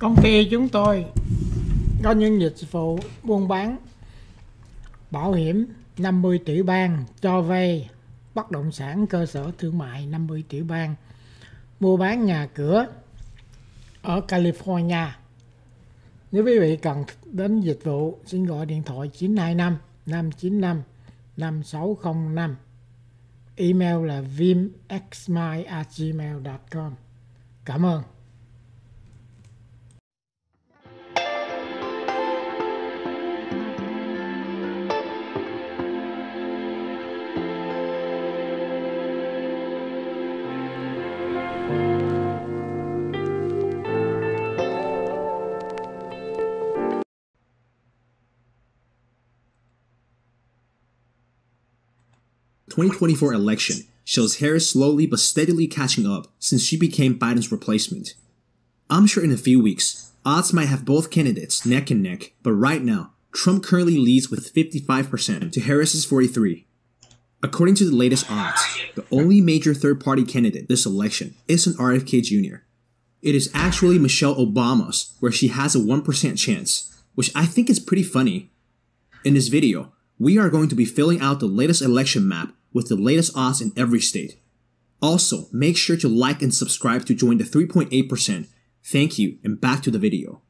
Công ty chúng tôi có những dịch vụ buôn bán bảo hiểm 50 tiểu bang, cho vay bất động sản cơ sở thương mại 50 tiểu bang, mua bán nhà cửa ở California. Nếu quý vị cần đến dịch vụ, xin gọi điện thoại 925 595 5605. Email là vimxmy@gmail.com. Cảm ơn. The 2024 election shows Harris slowly but steadily catching up since she became Biden's replacement. I'm sure in a few weeks, odds might have both candidates neck and neck, but right now, Trump currently leads with 55% to Harris's 43%. According to the latest odds, the only major third-party candidate this election isn't RFK Jr. It is actually Michelle Obama's, where she has a 1% chance, which I think is pretty funny. In this video, we are going to be filling out the latest election map with the latest odds in every state. Also, make sure to like and subscribe to join the 3.8%. Thank you, and back to the video.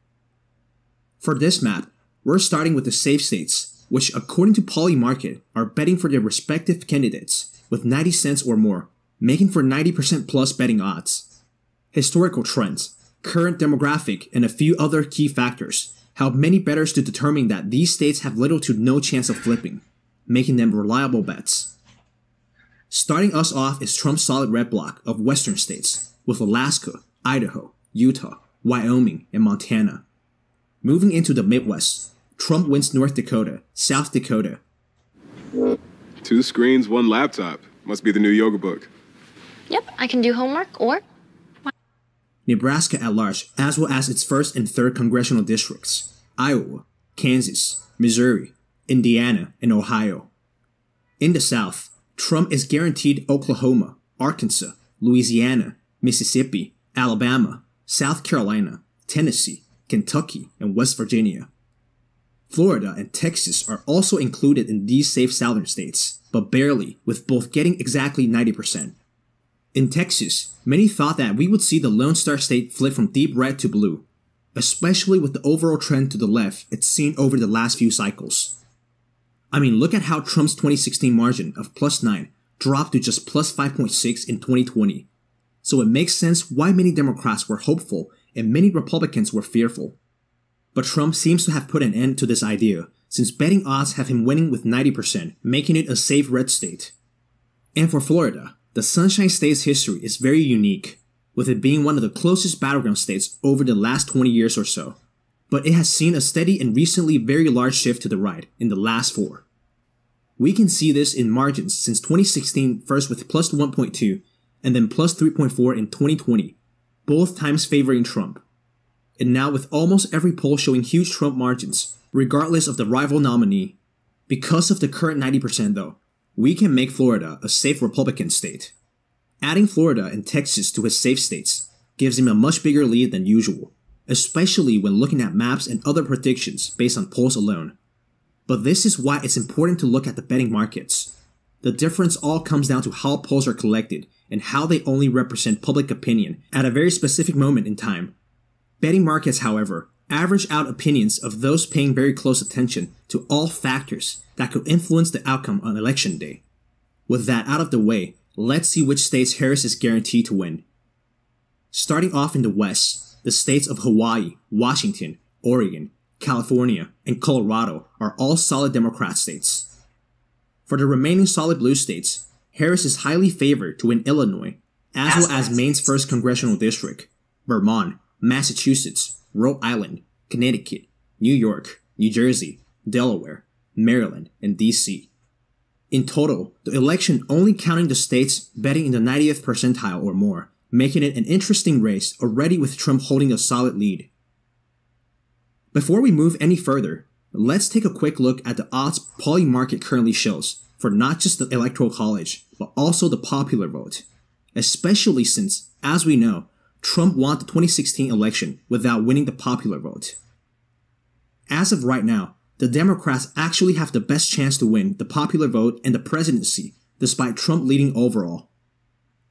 For this map, we're starting with the safe states, which according to Polymarket are betting for their respective candidates with 90 cents or more, making for 90% plus betting odds. Historical trends, current demographic, and a few other key factors help many bettors to determine that these states have little to no chance of flipping, making them reliable bets. Starting us off is Trump's solid red block of western states, with Alaska, Idaho, Utah, Wyoming, and Montana. Moving into the Midwest, Trump wins North Dakota, South Dakota. 2 screens, 1 laptop. Must be the new yoga book. Yep, I can do homework or... Nebraska at large, as well as its 1st and 3rd congressional districts, Iowa, Kansas, Missouri, Indiana, and Ohio. In the South, Trump is guaranteed Oklahoma, Arkansas, Louisiana, Mississippi, Alabama, South Carolina, Tennessee, Kentucky, and West Virginia. Florida and Texas are also included in these safe southern states, but barely, with both getting exactly 90%. In Texas, many thought that we would see the Lone Star State flip from deep red to blue, especially with the overall trend to the left it's seen over the last few cycles. I mean, look at how Trump's 2016 margin of +9 dropped to just +5.6 in 2020. So it makes sense why many Democrats were hopeful and many Republicans were fearful. But Trump seems to have put an end to this idea, since betting odds have him winning with 90%, making it a safe red state. And for Florida, the Sunshine State's history is very unique, with it being one of the closest battleground states over the last 20 years or so. But it has seen a steady and recently very large shift to the right in the last 4. We can see this in margins since 2016, first with +1.2 and then +3.4 in 2020, both times favoring Trump. And now with almost every poll showing huge Trump margins, regardless of the rival nominee. Because of the current 90% though, we can make Florida a safe Republican state. Adding Florida and Texas to his safe states gives him a much bigger lead than usual, especially when looking at maps and other predictions based on polls alone. But this is why it's important to look at the betting markets. The difference all comes down to how polls are collected and how they only represent public opinion at a very specific moment in time. Betting markets, however, average out opinions of those paying very close attention to all factors that could influence the outcome on election day. With that out of the way, let's see which states Harris is guaranteed to win. Starting off in the West, the states of Hawaii, Washington, Oregon, California, and Colorado are all solid Democrat states. For the remaining solid blue states, Harris is highly favored to win Illinois, as well as Maine's 1st congressional district, Vermont, Massachusetts, Rhode Island, Connecticut, New York, New Jersey, Delaware, Maryland, and DC. In total, the election only counting the states betting in the 90th percentile or more, making it an interesting race already with Trump holding a solid lead. Before we move any further, let's take a quick look at the odds Polymarket currently shows for not just the Electoral College, but also the popular vote, especially since, as we know, Trump won the 2016 election without winning the popular vote. As of right now, the Democrats actually have the best chance to win the popular vote and the presidency, despite Trump leading overall.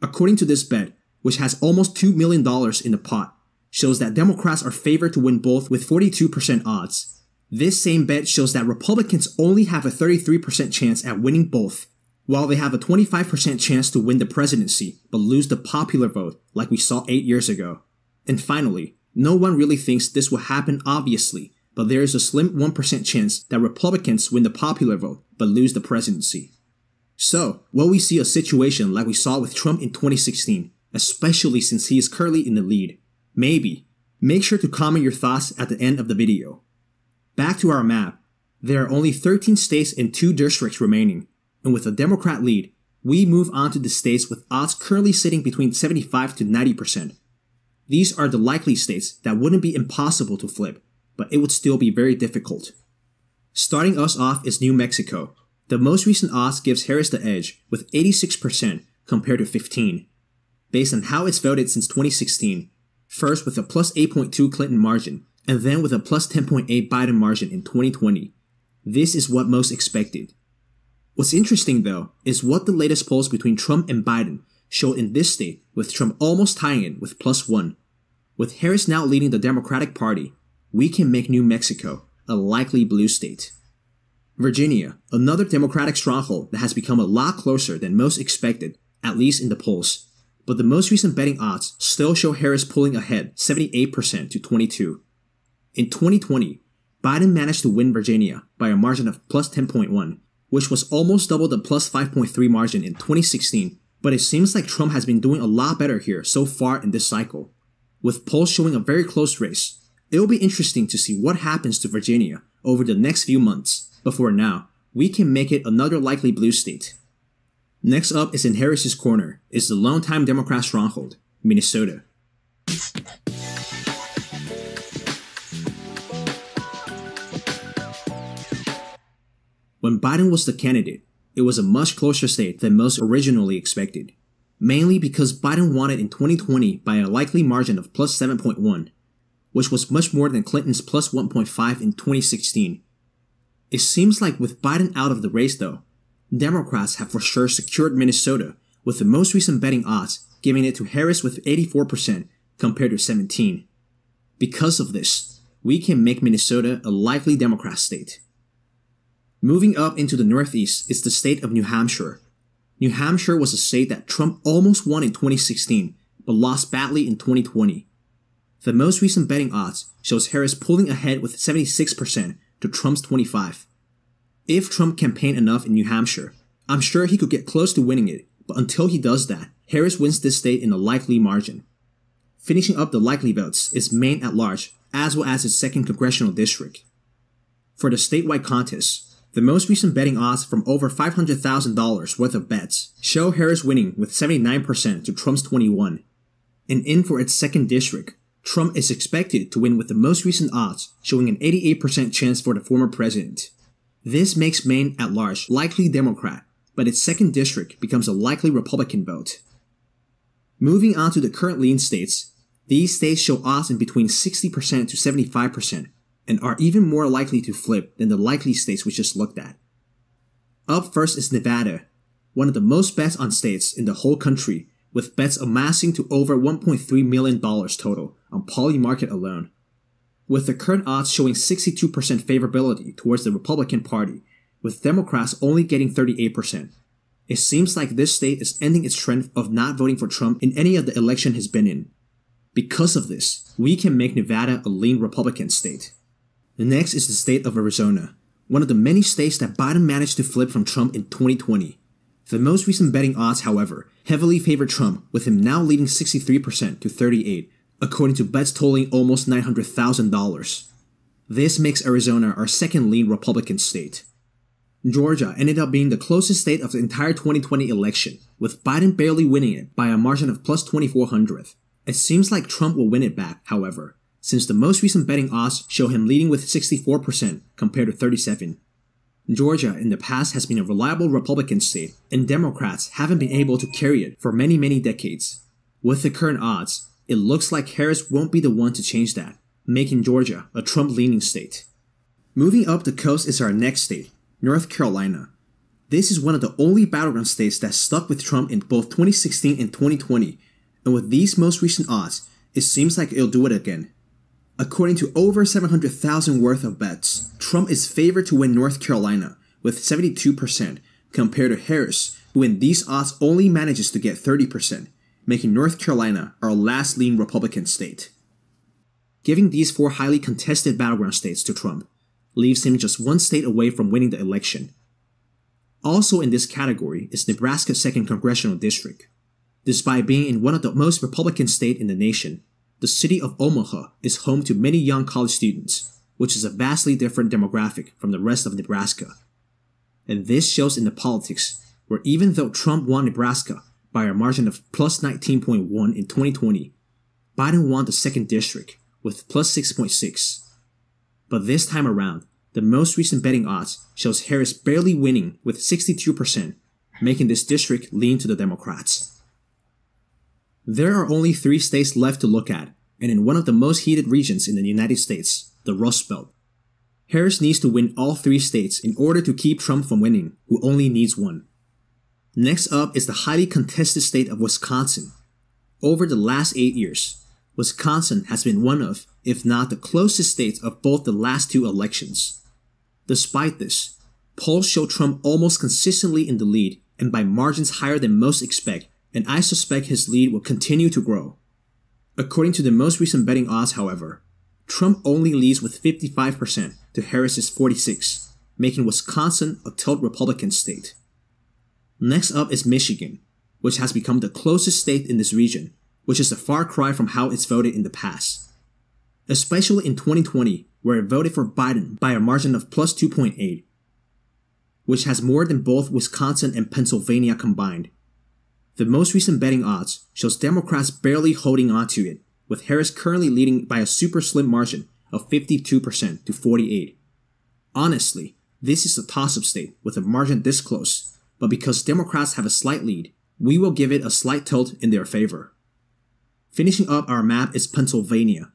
According to this bet, which has almost $2 million in the pot, shows that Democrats are favored to win both with 42% odds. This same bet shows that Republicans only have a 33% chance at winning both, while they have a 25% chance to win the presidency but lose the popular vote like we saw 8 years ago. And finally, no one really thinks this will happen obviously, but there is a slim 1% chance that Republicans win the popular vote but lose the presidency. So, will we see a situation like we saw with Trump in 2016, especially since he is currently in the lead? Maybe. Make sure to comment your thoughts at the end of the video. Back to our map, there are only 13 states and 2 districts remaining, and with a Democrat lead, we move on to the states with odds currently sitting between 75 to 90%. These are the likely states that wouldn't be impossible to flip, but it would still be very difficult. Starting us off is New Mexico. The most recent odds gives Harris the edge with 86% compared to 15%. Based on how it's voted since 2016, first with a plus 8.2 Clinton margin, and then with a plus 10.8 Biden margin in 2020. This is what most expected. What's interesting though is what the latest polls between Trump and Biden show in this state, with Trump almost tying it with plus 1. With Harris now leading the Democratic Party, we can make New Mexico a likely blue state. Virginia, another Democratic stronghold that has become a lot closer than most expected, at least in the polls. But the most recent betting odds still show Harris pulling ahead 78% to 22%. In 2020, Biden managed to win Virginia by a margin of plus 10.1, which was almost double the plus 5.3 margin in 2016, but it seems like Trump has been doing a lot better here so far in this cycle. With polls showing a very close race, it will be interesting to see what happens to Virginia over the next few months, but for now, we can make it another likely blue state. Next up is in Harris's corner, is the longtime Democrat stronghold, Minnesota. When Biden was the candidate, it was a much closer state than most originally expected, mainly because Biden won it in 2020 by a likely margin of plus 7.1, which was much more than Clinton's plus 1.5 in 2016. It seems like with Biden out of the race though, Democrats have for sure secured Minnesota, with the most recent betting odds giving it to Harris with 84% compared to 17%. Because of this, we can make Minnesota a likely Democrat state. Moving up into the Northeast is the state of New Hampshire. New Hampshire was a state that Trump almost won in 2016, but lost badly in 2020. The most recent betting odds shows Harris pulling ahead with 76% to Trump's 25%. If Trump campaigned enough in New Hampshire, I'm sure he could get close to winning it, but until he does that, Harris wins this state in a likely margin. Finishing up the likely votes is Maine at large, as well as its 2nd congressional district. For the statewide contest, the most recent betting odds from over $500,000 worth of bets show Harris winning with 79% to Trump's 21%. And in for its 2nd district, Trump is expected to win with the most recent odds showing an 88% chance for the former president. This makes Maine at large likely Democrat, but its 2nd district becomes a likely Republican vote. Moving on to the current lean states, these states show odds in between 60% to 75%, and are even more likely to flip than the likely states we just looked at. Up first is Nevada, one of the most bets on states in the whole country, with bets amassing to over $1.3 million total on Polymarket alone. With the current odds showing 62% favorability towards the Republican Party, with Democrats only getting 38%. It seems like this state is ending its trend of not voting for Trump in any of the election he's been in. Because of this, we can make Nevada a lean Republican state. The next is the state of Arizona, one of the many states that Biden managed to flip from Trump in 2020. The most recent betting odds, however, heavily favor Trump, with him now leading 63% to 38%, according to bets totaling almost $900,000. This makes Arizona our 2nd lean Republican state. Georgia ended up being the closest state of the entire 2020 election, with Biden barely winning it by a margin of plus 2,400. It seems like Trump will win it back, however, since the most recent betting odds show him leading with 64% compared to 37%. Georgia in the past has been a reliable Republican state, and Democrats haven't been able to carry it for many decades. With the current odds, it looks like Harris won't be the one to change that, making Georgia a Trump-leaning state. Moving up the coast is our next state, North Carolina. This is one of the only battleground states that stuck with Trump in both 2016 and 2020, and with these most recent odds, it seems like it'll do it again. According to over 700,000 worth of bets, Trump is favored to win North Carolina with 72%, compared to Harris, who in these odds only manages to get 30%, making North Carolina our last lean Republican state. Giving these 4 highly contested battleground states to Trump leaves him just 1 state away from winning the election. Also in this category is Nebraska's 2nd Congressional District. Despite being in one of the most Republican states in the nation, the city of Omaha is home to many young college students, which is a vastly different demographic from the rest of Nebraska. And this shows in the politics, where even though Trump won Nebraska by a margin of plus 19.1 in 2020, Biden won the 2nd district with plus 6.6. But this time around, the most recent betting odds shows Harris barely winning with 62%, making this district lean to the Democrats. There are only 3 states left to look at, and in one of the most heated regions in the United States, the Rust Belt. Harris needs to win all 3 states in order to keep Trump from winning, who only needs 1. Next up is the highly contested state of Wisconsin. Over the last 8 years, Wisconsin has been one of, if not the closest states of both the last 2 elections. Despite this, polls show Trump almost consistently in the lead and by margins higher than most expect, and I suspect his lead will continue to grow. According to the most recent betting odds, however, Trump only leads with 55% to Harris's 46%, making Wisconsin a tilt Republican state. Next up is Michigan, which has become the closest state in this region, which is a far cry from how it's voted in the past. Especially in 2020, where it voted for Biden by a margin of plus 2.8, which has more than both Wisconsin and Pennsylvania combined. The most recent betting odds shows Democrats barely holding on to it, with Harris currently leading by a super slim margin of 52% to 48%. Honestly, this is a toss-up state with a margin this close, but because Democrats have a slight lead, we will give it a slight tilt in their favor. Finishing up our map is Pennsylvania,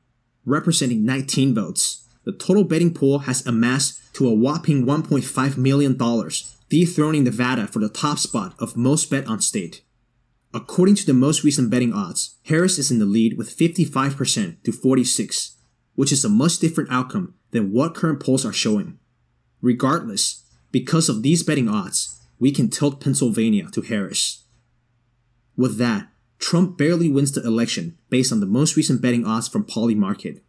representing 19 votes. The total betting pool has amassed to a whopping $1.5 million, dethroning Nevada for the top spot of most bet on state. According to the most recent betting odds, Harris is in the lead with 55% to 46%, which is a much different outcome than what current polls are showing. Regardless, because of these betting odds, we can tilt Pennsylvania to Harris. With that, Trump barely wins the election based on the most recent betting odds from Polymarket.